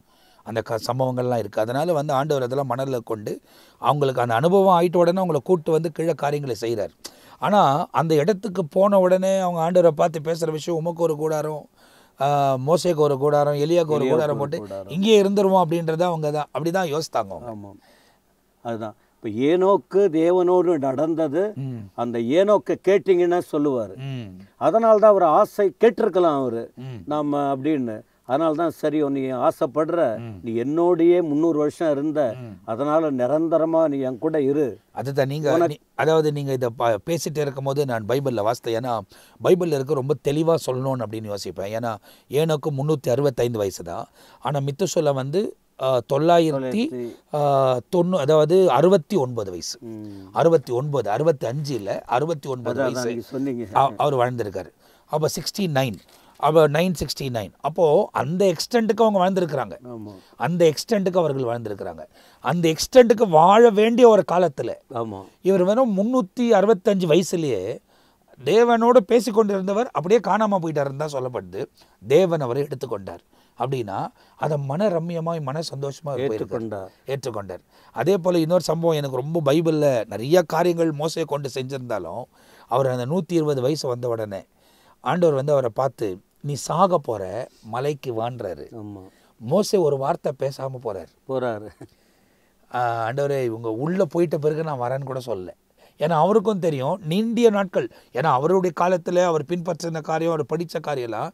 அந்த சம்பவங்கள்லாம் இருக்குது. அதனால் வந்து ஆண்டவர் அதெல்லாம் மனதில் கொண்டு அவங்களுக்கு அந்த அனுபவம் ஆகிட்ட உடனே அவங்கள கூப்பிட்டு வந்து கீழே காரியங்களை செய்கிறார். ஆனால் அந்த இடத்துக்கு போன உடனே அவங்க ஆண்டவரை பார்த்து பேசுகிற விஷயம், உமக்கு ஒரு கூடாரம், மோசேக்கு ஒரு கூடாரம், எலியாவுக்கு ஒரு கூடாரம் போட்டு இங்கேயே இருந்துருவோம் அப்படின்றத அவங்க தான் அப்படி தான் யோசித்தாங்க. ஆமாம், அதுதான். இப்போ ஏனோக்கு தேவனோடு நடந்தது, அந்த ஏனோக்கை கேட்டிங்கன்னா சொல்லுவார். அதனால்தான் அவர் ஆசை கேட்டிருக்கலாம் அவர் நாம் அப்படின்னு. அதனால தான் சரி, நீ ஆசைப்படுற, நீ என்னோடையே 300 வருஷம் இருந்த, அதனால் நிரந்தரமாக நீ என் கூட இரு. அதுதான் நீங்கள் அதாவது நீங்கள் இதை பேசிகிட்டு இருக்கும் போது நான் பைபிளில் வாசித்தேன். ஏன்னா பைபிளில் இருக்க ரொம்ப தெளிவாக சொல்லணும்னு அப்படின்னு யோசிப்பேன். ஏன்னா ஏனோக்கு 365 வயசு தான். ஆனால் மித்த சொல்ல வந்து 990, அதாவது 69 வயசு, 69, 65 இல்லை 69 வயசு அவர் வாழ்ந்திருக்காரு. அப்போ 69, அப்போ 969. அப்போது அந்த எக்ஸ்டெண்ட்டுக்கு அவங்க வாழ்ந்துருக்கிறாங்க. அந்த எக்ஸ்டெண்ட்டுக்கு அவர்கள் வாழ்ந்துருக்கிறாங்க. அந்த எக்ஸ்டெண்ட்டுக்கு வாழ வேண்டிய ஒரு காலத்தில் இவர் வெறும் 365 வயசுலேயே தேவனோடு பேசி கொண்டிருந்தவர் அப்படியே காணாமல் போயிட்டாருன்னு தான் சொல்லப்படுது. தேவன் அவரை எடுத்துக்கொண்டார். அப்படின்னா அதை மன ரம்யமாக மன சந்தோஷமாக ஏற்றுக்கொண்டார். அதே போல் இன்னொரு சம்பவம் எனக்கு ரொம்ப பைபிளில் நிறைய காரியங்கள் மோசையை கொண்டு செஞ்சுருந்தாலும், அவர் அந்த 120 வயசு வந்த உடனே ஆண்டவர் வந்து அவரை பார்த்து, நீ சாக போகிற, மலைக்கு வான்றாரு. மோசே ஒரு வார்த்தை பேசாமல் போகிறாரு. ஆண்டவரே இவங்க உள்ளே போயிட்ட பிறகு நான் வரேன்னு கூட சொல்லலை. ஏன்னா அவருக்கும் தெரியும் நீண்டிய நாட்கள், ஏன்னா அவருடைய காலத்தில் அவர் பின்பற்றின காரியம், அவர் படித்த காரியம்லாம்,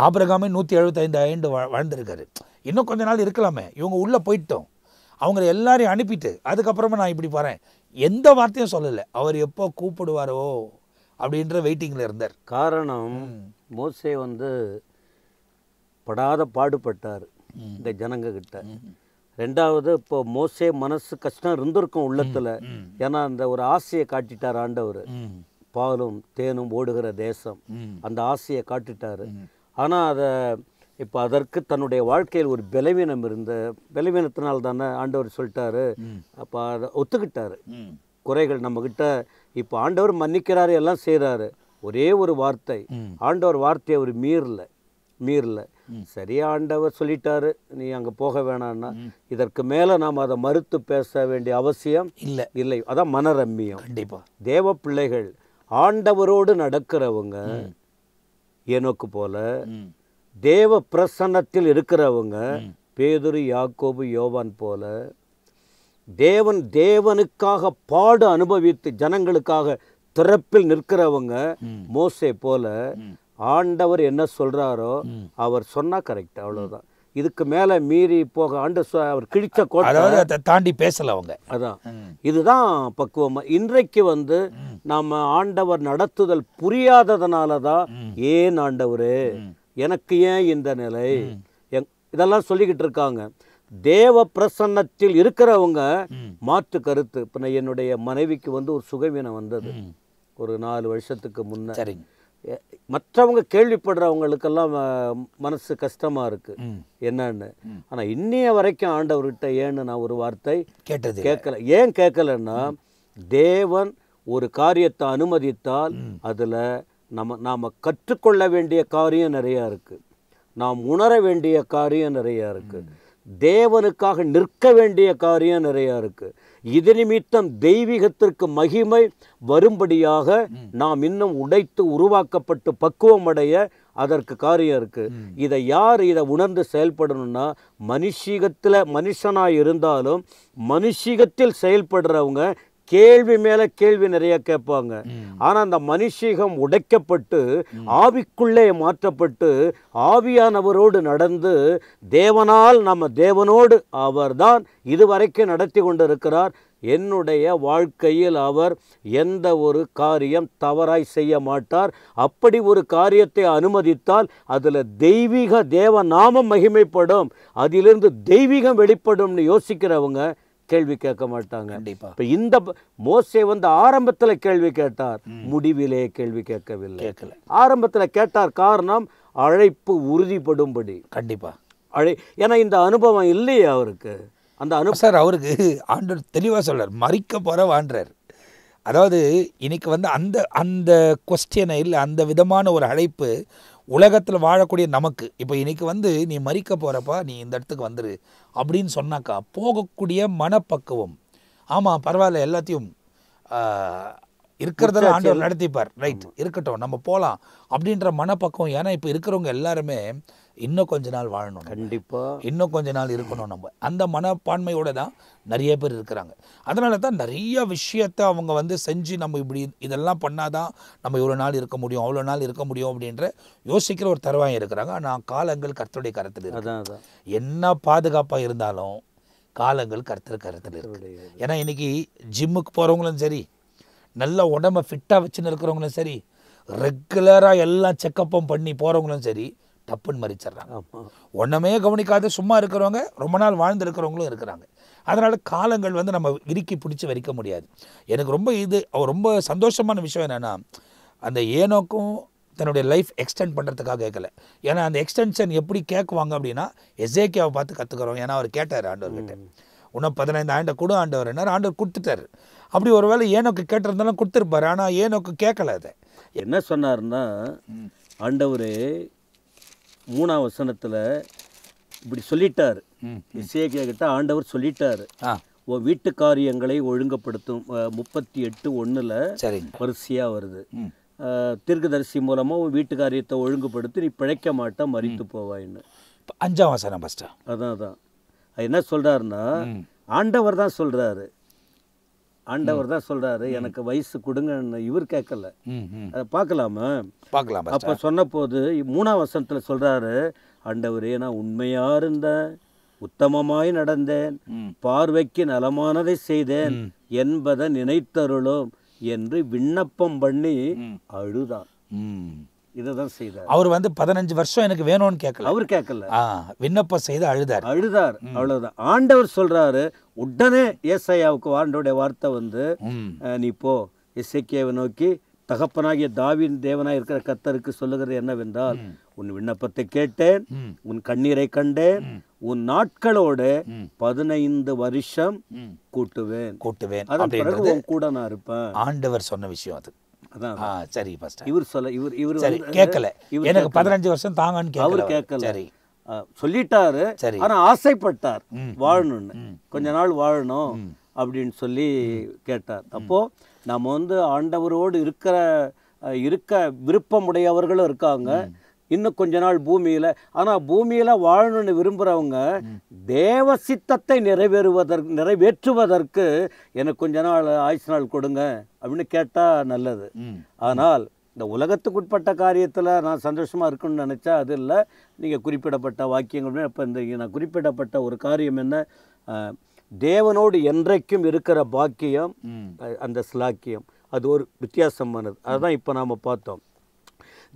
ஆபிரகாமே 175 ஆண்டு வாழ்ந்திருக்காரு. இன்னும் கொஞ்ச நாள் இருக்கலாமே. இவங்க உள்ளே போயிட்டோம், அவங்கள எல்லாரையும் அனுப்பிட்டு அதுக்கப்புறமா நான் இப்படி போகிறேன், எந்த வார்த்தையும் சொல்லலை. அவர் எப்போ கூப்பிடுவாரோ அப்படின்ற வெயிட்டிங்கில் இருந்தார். காரணம், மோசே வந்து படாத பாடுபட்டார் இந்த ஜனங்க கிட்ட. ரெண்டாவது, இப்போ மோசே மனசு கஷ்டம் இருந்திருக்கும் உள்ளத்தில். ஏன்னா அந்த ஒரு ஆசையை காட்டிட்டார் ஆண்டவர், பாலும் தேனும் ஓடுகிற தேசம், அந்த ஆசையை காட்டிட்டார். ஆனால் அதை இப்போ அதற்கு தன்னுடைய வாழ்க்கையில் ஒரு பலவீனம் இருந்த பலவீனத்தினால் தானே ஆண்டவர் சொல்லிட்டாரு. அப்போ அதை ஒத்துக்கிட்டார். குறைகள் நம்மக்கிட்ட இப்போ ஆண்டவர் மன்னிக்கிறாரு, எல்லாம் செய்கிறாரு. ஒரே ஒரு வார்த்தை, ஆண்டவர் வார்த்தையை அவர் மீறல. சரியா ஆண்டவர் சொல்லிட்டாரு, நீ அங்கே போக வேணான்னா, இதற்கு மேலே நாம் அதை மறுத்து பேச வேண்டிய அவசியம் இல்லை. அதான் மனரம்மியம். கண்டிப்பாக தேவ பிள்ளைகள் ஆண்டவரோடு நடக்கிறவங்க, ஏனோக்கு போல தேவ பிரசன்னத்தில் இருக்கிறவங்க, பேதுரு, யாக்கோபு, யோவான் போல தேவனுக்காக பாடு அனுபவித்து ஜனங்களுக்காக திறப்பில் நிற்கிறவங்க, மோசே போல ஆண்டவர் என்ன சொல்றாரோ அவர் சொன்னா கரெக்ட், அவ்வளவுதான். இதுக்கு மேலே மீறி போக அவர் கிழிச்ச கோட்டை, அதாவது அதை தாண்டி பேசல அவங்க. அதான் இதுதான் பக்குவம். இன்றைக்கு நம்ம ஆண்டவர் நடத்துதல் புரியாததுனால தான், ஏன் ஆண்டவரே எனக்கு ஏன் இந்த நிலை, இதெல்லாம் சொல்லிக்கிட்டு இருக்காங்க. தேவ பிரசன்னத்தில் இருக்கிறவங்க மாற்று கருத்து. இப்போ என்னுடைய மனைவிக்கு ஒரு சுகவீனம் வந்தது ஒரு 4 வருஷத்துக்கு முன்ன. மற்றவங்க கேள்விப்படுறவங்களுக்கெல்லாம் மனசு கஷ்டமா இருக்கு என்னன்னு. ஆனா இன்னைய வரைக்கும் ஆண்டவர்கிட்ட ஏன்னு நான் ஒரு வார்த்தை கேட்கல. ஏன் கேட்கலன்னா, தேவன் ஒரு காரியத்தை அனுமதித்தால் அதுல நாம கற்றுக்கொள்ள வேண்டிய காரியம் நிறைய இருக்கு, நாம் உணர வேண்டிய காரியம் நிறைய இருக்கு, தேவனுக்காக நிற்க வேண்டிய காரியம் நிறைய இருக்கு. இது நிமித்தம் தெய்வீகத்திற்கு மகிமை வரும்படியாக நாம் இன்னும் உடைத்து உருவாக்கப்பட்டு பக்குவம் அடைய அதற்கு காரியம் இருக்கு. இதை உணர்ந்து செயல்படணும்னா, மனுஷனாய் இருந்தாலும் மனுஷீகத்தில் செயல்படுறவங்க கேள்வி மேல கேள்வி நிறைய கேட்பாங்க. ஆனா அந்த மனுஷீகம் உடைக்கப்பட்டு ஆவிக்குள்ளே மாற்றப்பட்டு ஆவியானவரோடு நடந்து தேவனால் நம்ம தேவனோடு அவர்தான் இதுவரைக்கும் நடத்தி கொண்டிருக்கிறார். என்னுடைய வாழ்க்கையில் அவர் எந்த ஒரு காரியம் தவறாய் செய்ய மாட்டார். அப்படி ஒரு காரியத்தை அனுமதித்தால் அதில் தெய்வீக தேவ நாமம் மகிமைப்படும், அதிலிருந்து தெய்வீகம் வெளிப்படும்னு யோசிக்கிறவங்க கேள்வி கேட்க மாட்டாங்க. இப்ப இந்த மோசே ஆரம்பத்துல கேள்வி கேட்டார், முடிவிலே கேள்வி கேட்கவில்லை. ஆரம்பத்துல கேட்டார், காரணம் அழைப்பு உறுதிப்படும்படி. கண்டிப்பா ஏன்னா இந்த அனுபவம் இல்லையே அவருக்கு. அந்த சார் அவருக்கு ஆண்டவர் தெளிவா சொல்றார், மறிக்க போற வாழ்றார். அதாவது இன்னைக்கு அந்த அந்த கொஸ்டினை இல்லை, அந்த விதமான ஒரு அழைப்பு உலகத்தில் வாழக்கூடிய நமக்கு இப்போ இன்னைக்கு நீ மறிக்க போகிறப்பா, நீ இந்த இடத்துக்கு வந்துரு அப்படின்னு சொன்னாக்கா போகக்கூடிய மனப்பக்குவம், ஆமாம் பரவாயில்ல எல்லாத்தையும் இருக்கிறதெல்லாம் ஆண்டவர் நடத்திப்பார், ரைட் இருக்கட்டும் நம்ம போகலாம் அப்படின்ற மனப்பக்குவம். ஏன்னா இப்போ இருக்கிறவங்க எல்லாருமே இன்னும் கொஞ்ச நாள் வாழணும், கண்டிப்பாக இன்னும் கொஞ்ச நாள் இருக்கணும், நம்ம அந்த மனப்பான்மையோடு தான் நிறைய பேர் இருக்கிறாங்க. அதனால தான் நிறைய விஷயத்தை அவங்க செஞ்சு நம்ம இப்படி இதெல்லாம் பண்ணாதான் நம்ம இவ்வளோ நாள் இருக்க முடியும், அவ்வளோ நாள் இருக்க முடியும் அப்படின்ற யோசிக்கிற ஒரு தருவாயம் இருக்கிறாங்க. ஆனால் காலங்கள் கர்த்தருடைய கருத்தில் இருக்கு. என்ன பாதுகாப்பாக இருந்தாலும் காலங்கள் கர்த்தர் கருத்தில் இருக்கு. ஏன்னா இன்னைக்கு ஜிம்முக்கு போகிறவங்களும் சரி, நல்ல உடம்பை ஃபிட்டாக வச்சுன்னு இருக்கிறவங்களும் சரி, ரெகுலராக எல்லாம் செக்கப்பும் பண்ணி போகிறவங்களும் சரி, டப்புன்னு மறிச்சிட்றாங்க. ஒன்றுமே கவனிக்காத சும்மா இருக்கிறவங்க ரொம்ப நாள் வாழ்ந்துருக்கிறவங்களும் இருக்கிறாங்க. அதனால் காலங்கள் நம்ம இறுக்கி பிடிச்சி வரிக்க முடியாது. எனக்கு ரொம்ப சந்தோஷமான விஷயம் என்னென்னா, அந்த ஏனோக்கும் தன்னுடைய லைஃப் எக்ஸ்டெண்ட் பண்ணுறதுக்காக கேட்கல. ஏன்னா அந்த எக்ஸ்டென்ஷன் எப்படி கேட்குவாங்க அப்படின்னா, எசேக்கியாவை பார்த்து கற்றுக்குறோம். ஏன்னா அவர் கேட்டார் ஆண்டவர்கிட்ட, இன்னும் 15 ஆண்டை கூட ஆண்டவர் என்ன ஆண்டவர் கொடுத்துட்டாரு. அப்படி ஒரு வேளை ஏனோக்கு கேட்டிருந்தாலும் கொடுத்துருப்பாரு. ஆனால் ஏனோக்கு கேட்கல. அதை என்ன சொன்னார்னா, ஆண்டவரே 3ஆம் வசனத்தில் இப்படி சொல்லிட்டார், எசேக்கியா கிட்ட ஆண்டவர் சொல்லிட்டாரு, உன் வீட்டு காரியங்களை ஒழுங்குபடுத்தும். 38:1 வரிசையாக வருது. தீர்க்கதரிசி மூலமாக உன் வீட்டு காரியத்தை ஒழுங்குபடுத்தி நீ பிழைக்க மாட்டா, மறித்து போவாயின்னு. 5ஆம் வசனம் ஃபஸ்ட்டு. அதான் என்ன சொல்கிறாருன்னா, ஆண்டவர் தான் சொல்கிறாரு, எனக்கு வயசு கொடுங்கன்னு. இவர் கேட்கல. அதை பார்க்கலாம். அப்போ சொன்ன போது 3ஆம் வசனத்தில் சொல்கிறாரு, ஆண்டவரே நான் உண்மையாக இருந்தேன், உத்தமமாய் நடந்தேன், பார்வைக்கு நலமானதை செய்தேன் என்பதை நினைத்தருளும் என்று விண்ணப்பம் பண்ணி அழுதான். இதான் செய்தார். அவர் 15 வருஷம் எனக்கு வேணும்னு கேட்கல. அவர் கேட்கல, விண்ணப்பம் செய்து அழுதார். அவ்வளவுதான். ஆண்டவர் சொல்றாரு, உடனே ஏசாயாவுக்கு ஆண்டோடைய வார்த்தை நீ போ, எசேக்கியாவை நோக்கி தகப்பனாகிய தாவீதின் தேவனாய் இருக்கிற கர்த்தருக்கு சொல்லுகிறது என்னவென்றால், உன் விண்ணப்பத்தை கேட்டேன், உன் கண்ணீரை கண்டேன், உன் நாட்களோடு 15 வருஷம் கூட்டுவேன், அதன் பிறகு உன் கூட நான் இருப்பேன். ஆண்டவர் சொன்ன விஷயம் அது. சரி, இவர் கேட்கல. எனக்கு 15 வருஷம் தாங்கன்னு அவர் கேட்கல. சரி சொல்லிட்டாரு. ஆனா ஆசைப்பட்டார் வாழணும்னு, கொஞ்ச நாள் வாழணும் அப்படின்னு சொல்லி கேட்டார். அப்போ நம்ம ஆண்டவரோடு இருக்க விருப்பமுடையவர்களும் இருக்காங்க. இன்னும் கொஞ்ச நாள் பூமியில, ஆனா பூமியில வாழணும்னு விரும்புறவங்க தேவ சித்தத்தை நிறைவேற்றுவதற்கு எனக்கு கொஞ்ச நாள் ஆயுசு நாள் கொடுங்க அப்படின்னு கேட்டா நல்லது. ஆனால் இந்த உலகத்துக்குட்பட்ட காரியத்தில் நான் சந்தோஷமாக இருக்கணும்னு நினச்சா அது இல்லை. நீங்கள் குறிப்பிடப்பட்ட வாக்கியங்கள் இப்போ இந்த நான் குறிப்பிடப்பட்ட ஒரு காரியம் என்ன, தேவனோடு என்றைக்கும் இருக்கிற பாக்கியம், அந்த ஸ்லாக்கியம், அது ஒரு வித்தியாசமானது. அதுதான் இப்போ நாம் பார்த்தோம்.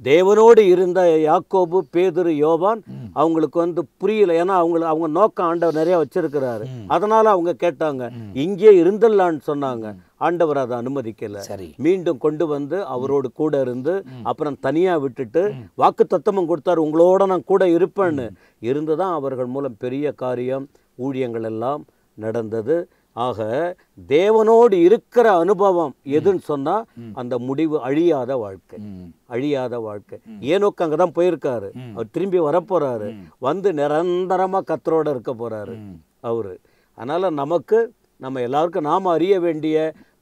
தேவனோடு இருந்த யாக்கோபு, பேதுரு, யோவான் அவங்களுக்கு புரியல. ஏன்னா அவங்க நோக்கம் ஆண்டவர் நிறைய வச்சிருக்கிறாரு. அதனால அவங்க கேட்டாங்க, இங்கே இருந்துடலான்னு சொன்னாங்க. ஆண்டவர் அதை அனுமதிக்கல. மீண்டும் கொண்டு வந்து அவரோடு கூட இருந்து அப்புறம் தனியா விட்டுட்டு வாக்கு தத்தமும் கொடுத்தாரு, உங்களோட நான் கூட இருப்பேன்னு. இருந்துதான் அவர்கள் மூலம் பெரிய காரியம், ஊழியங்கள் எல்லாம் நடந்தது. ஆக தேவனோடு இருக்கிற அனுபவம் எதுன்னு சொன்னா அந்த முடிவு அழியாத வாழ்க்கை, அழியாத வாழ்க்கை. ஏனோக்கு அங்கதான் போயிருக்காரு, அவர் திரும்பி வரப்போறாரு, வந்து நிரந்தரமா கர்த்தரோட இருக்க போறாரு அவரு. அதனால நம்ம எல்லாருக்கும் நாம அறிய வேண்டிய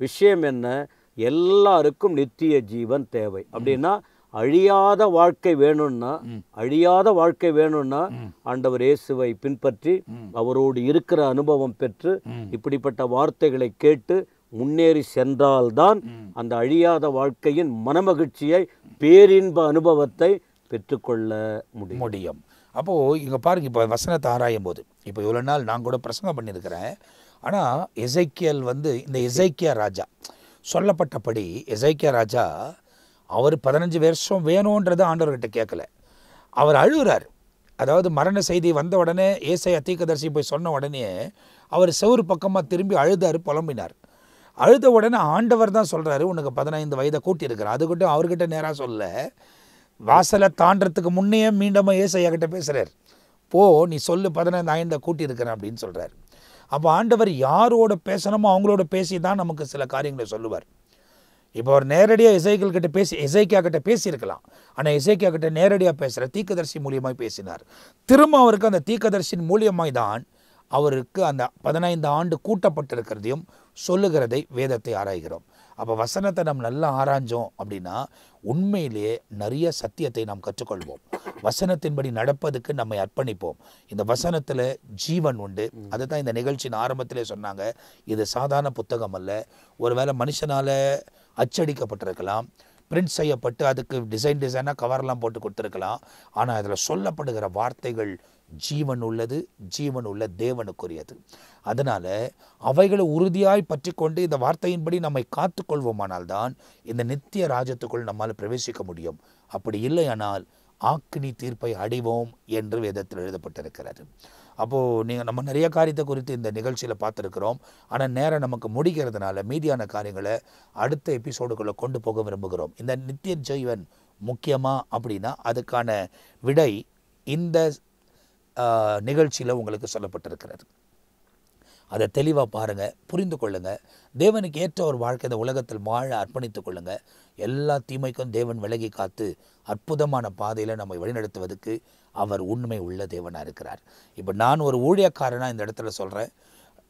விஷயம் என்ன, எல்லாருக்கும் நித்திய ஜீவன் தேவை. அப்படின்னா அழியாத வாழ்க்கை வேணும்னா ஆண்டவர் இயேசுவை பின்பற்றி அவரோடு இருக்கிற அனுபவம் பெற்று இப்படிப்பட்ட வார்த்தைகளை கேட்டு முன்னேறி சென்றால்தான் அந்த அழியாத வாழ்க்கையின் மனமகிழ்ச்சியை, பேரின்ப அனுபவத்தை பெற்றுக்கொள்ள முடியும். அப்போது இங்கே பாருங்க, இப்போ வசனத்தை ஆராயும் போது, இப்போ இவ்வளோ நாள் நான் கூட பிரசங்கம் பண்ணியிருக்கிறேன். ஆனால் எசேக்கியேல் இந்த எசேக்கியா ராஜா சொல்லப்பட்டபடி, எசேக்கியா ராஜா அவர் 15 வருஷம் வேணுன்றது ஆண்டவர்கிட்ட கேட்கல. அவர் அழுகிறார். அதாவது மரண செய்தி வந்த உடனே ஏசாயா தீர்க்கதரிசி போய் சொன்ன உடனே அவர் செவுறு பக்கமாக திரும்பி அழுதார், புலம்பினார். அழுத உடனே ஆண்டவர் தான் சொல்கிறாரு, உனக்கு 15 வயதை கூட்டியிருக்கிறார். அதுக்கிட்ட அவர்கிட்ட நேராக சொல்ல, வாசலை தாண்டறதுக்கு முன்னே மீண்டும் ஏசாயா கிட்ட பேசுகிறார். போ, நீ சொல்லு, 15 கூட்டியிருக்கிறேன் அப்படின்னு சொல்கிறார். அப்போ ஆண்டவர் யாரோட பேசணுமோ அவங்களோட பேசி தான் நமக்கு சில காரியங்களை சொல்லுவார். இப்போ அவர் நேரடியாக எசேக்கியா கிட்ட பேசியிருக்கலாம். ஆனால் எசேக்கியா கிட்ட நேரடியாக பேசுகிற தீர்க்கதரிசி மூலியமாய் பேசினார். திரும்ப அவருக்கு அந்த தீர்க்கதரிசியின் மூலியமாய் தான் அவருக்கு அந்த 15 ஆண்டு கூட்டப்பட்டிருக்கிறதையும் சொல்லுகிறதை வேதத்தை ஆராய்கிறோம். அப்போ வசனத்தை நம்ம நல்லா ஆராய்ஞ்சோம் அப்படின்னா உண்மையிலேயே நிறைய சத்தியத்தை நாம் கற்றுக்கொள்வோம். வசனத்தின்படி நடப்பதுக்கு நம்மை அர்ப்பணிப்போம். இந்த வசனத்தில் ஜீவன் உண்டு. அதுதான் இந்த நிகழ்ச்சியின் ஆரம்பத்திலே சொன்னாங்க. இது சாதாரண புத்தகம் அல்ல. ஒருவேளை மனுஷனால் அச்சடிக்கப்பட்டிருக்கலாம், பிரிண்ட் செய்யப்பட்டு அதுக்கு டிசைனாக கவர்லாம் போட்டு கொடுத்துருக்கலாம். ஆனால் அதில் சொல்லப்படுகிற வார்த்தைகள் ஜீவன் உள்ளது, ஜீவன் உள்ள தேவனுக்குரியது. அதனால் அவைகளை உறுதியாய் பற்றி கொண்டு இந்த வார்த்தையின்படி நம்மை காத்து கொள்வோமானால்தான் இந்த நித்திய ராஜ்யத்துக்குள் நம்மால் பிரவேசிக்க முடியும். அப்படி இல்லையானால் ஆக்கினி தீர்ப்பை அடைவோம் என்று வேதத்தில் எழுதப்பட்டிருக்கிறது. அப்போது நம்ம நிறைய காரியத்தை குறித்து இந்த நிகழ்ச்சியில் பார்த்துருக்கிறோம். ஆனால் நேரம் நமக்கு முடிக்கிறதுனால மீதியான காரியங்களை அடுத்த எபிசோடுக்குள்ளே கொண்டு போக விரும்புகிறோம். இந்த நித்திய ஜீவன் முக்கியமா அப்படின்னா அதுக்கான விடை இந்த நிகழ்ச்சியில் உங்களுக்கு சொல்லப்பட்டிருக்கிறது. அதை தெளிவாக பாருங்கள், புரிந்து கொள்ளுங்கள். தேவனுக்கு ஏற்ற ஒரு வாழ்க்கை இந்த உலகத்தில் வாழ அர்ப்பணித்து கொள்ளுங்கள். எல்லா தீமைக்கும் தேவன் விலகி காத்து அற்புதமான பாதையில் நம்மை வழிநடத்துவதற்கு அவர் உண்மை உள்ள தேவனாக இருக்கிறார். இப்போ நான் ஒரு ஊழியக்காரனாக இந்த இடத்துல சொல்கிறேன்,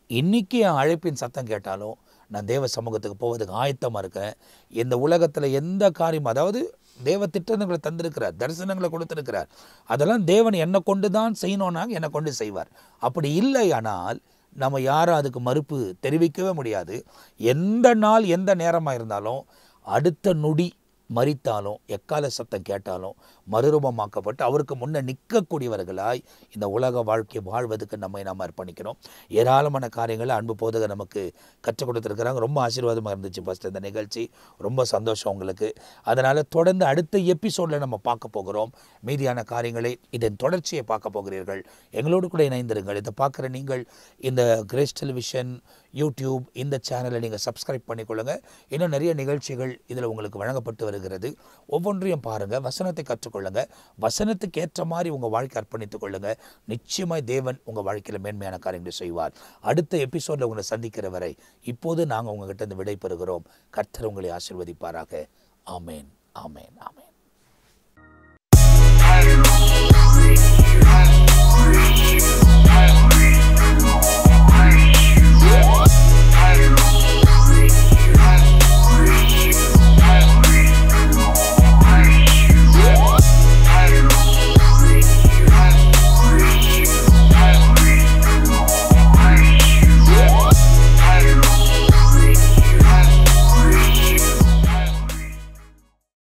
இன்றைக்கி என் அழைப்பின் சத்தம் கேட்டாலும் நான் தேவ சமூகத்துக்கு போவதுக்கு ஆயத்தமாக இருக்கேன். இந்த உலகத்தில் எந்த காரியம், அதாவது தேவ திட்டங்களை தந்திருக்கிறார், தரிசனங்களை கொடுத்திருக்கிறார், அதெல்லாம் தேவன் என்னை கொண்டு தான் செய்யணும்னாங்க, என்னை கொண்டு செய்வார். அப்படி இல்லையானால் நம்ம யாரும் அதுக்கு மறுப்பு தெரிவிக்கவே முடியாது. எந்த நாள் எந்த நேரமாக இருந்தாலும், அடுத்த நொடி மரித்தாலும், எக்கால சத்தம் கேட்டாலும் மறுரூபமாக்கப்பட்டு அவருக்கு முன்னே நிற்கக்கூடியவர்களாய் இந்த உலக வாழ்க்கையை வாழ்வதற்கு நாம் அர்ப்பணிக்கிறோம். ஏராளமான காரியங்களை அன்பு போதகர் நமக்கு கற்றுக் கொடுத்துருக்குறாங்க. ரொம்ப ஆசீர்வாதமாக இருந்துச்சு ஃபஸ்ட் இந்த நிகழ்ச்சி. ரொம்ப சந்தோஷம் உங்களுக்கு. அதனால் தொடர்ந்து அடுத்த எபிசோடில் நம்ம பார்க்க போகிறோம் மீதியான காரியங்களை. இதன் தொடர்ச்சியை பார்க்க போகிறீர்கள். எங்களோடு கூட இணைந்திருங்கள். இதை பார்க்குற நீங்கள் இந்த கிரேஸ் டெலிவிஷன், யூடியூப் இந்த சேனலை நீங்கள் சப்ஸ்கிரைப் பண்ணிக்கொள்ளுங்கள். இன்னும் நிறைய நிகழ்ச்சிகள் இதில் உங்களுக்கு வழங்கப்பட்டு வருகிறது. ஒவ்வொன்றையும் பாருங்கள், வசனத்தை கற்றுக்கொள்ளுங்கள், வசனத்துக்கு ஏற்ற மாதிரி உங்கள் வாழ்க்கை அர்ப்பணித்துக் கொள்ளுங்கள். நிச்சயமாய் தேவன் உங்கள் வாழ்க்கையில் மேன்மையான காரியங்களை செய்வார். அடுத்த எபிசோடில் உங்களை சந்திக்கிற வரை இப்போது நாங்கள் உங்ககிட்ட இருந்து விடை பெறுகிறோம். கர்த்தர் உங்களை ஆசீர்வதிப்பாராக. ஆமேன், ஆமேன், ஆமேன்.